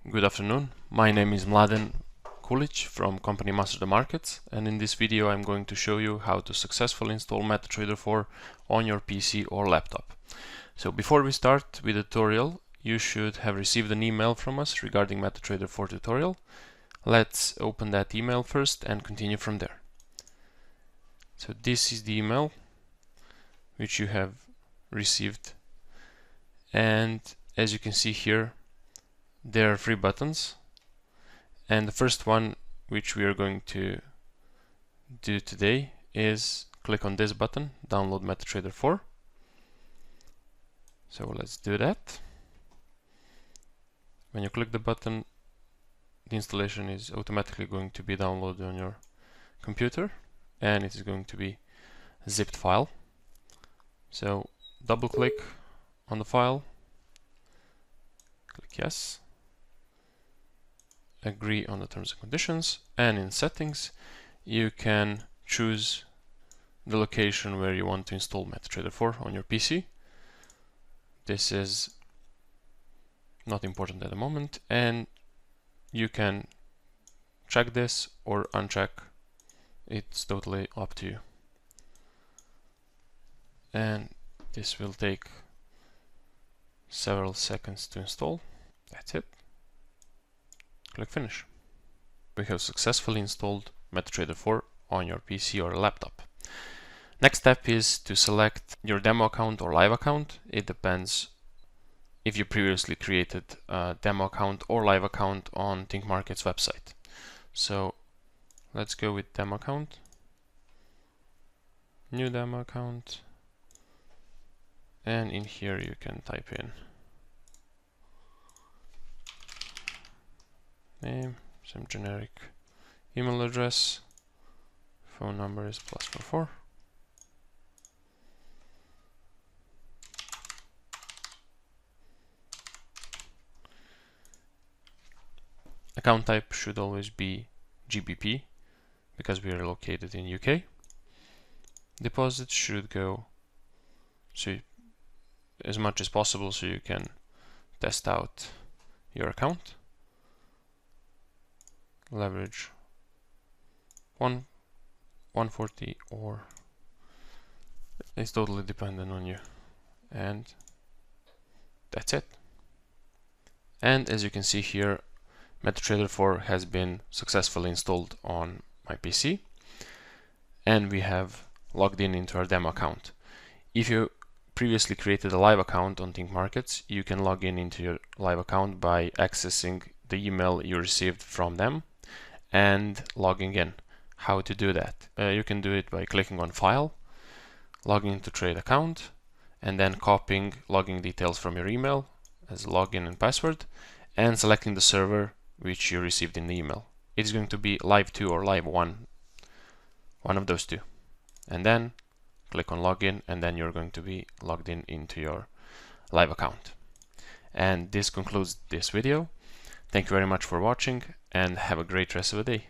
Good afternoon, my name is Mladen Kulic from company ThinkMarket, and in this video I'm going to show you how to successfully install MetaTrader 4 on your PC or laptop. So before we start with the tutorial, you should have received an email from us regarding MetaTrader 4 tutorial. Let's open that email first and continue from there. So this is the email which you have received, and as you can see here, there are 3 buttons, and the first one which we are going to do today is click on this button, download MetaTrader 4. So let's do that. When you click the button, the installation is automatically going to be downloaded on your computer, and it is going to be a zipped file. So double click on the file, click yes, agree on the terms and conditions, and in settings you can choose the location where you want to install MetaTrader 4 on your PC. This is not important at the moment, and you can check this or uncheck. It's totally up to you. And this will take several seconds to install. That's it. Click finish. We have successfully installed MetaTrader 4 on your PC or laptop. Next step is to select your demo account or live account. It depends if you previously created a demo account or live account on ThinkMarket's website. So let's go with demo account, new demo account, and in here you can type in name, some generic email address, phone number is +44. Account type should always be GBP because we are located in UK. Deposits should go as much as possible so you can test out your account. Leverage 140, or it's totally dependent on you, and that's it. And as you can see here, MetaTrader 4 has been successfully installed on my PC, and we have logged in into our demo account. If you previously created a live account on ThinkMarket, you can log in into your live account by accessing the email you received from them and logging in. How to do that? You can do it by clicking on File, logging into Trade Account, and then copying login details from your email as login and password, and selecting the server which you received in the email. It's going to be Live 2 or Live 1, one of those two. And then click on Login, and then you're going to be logged in into your live account. And this concludes this video. Thank you very much for watching, and have a great rest of the day.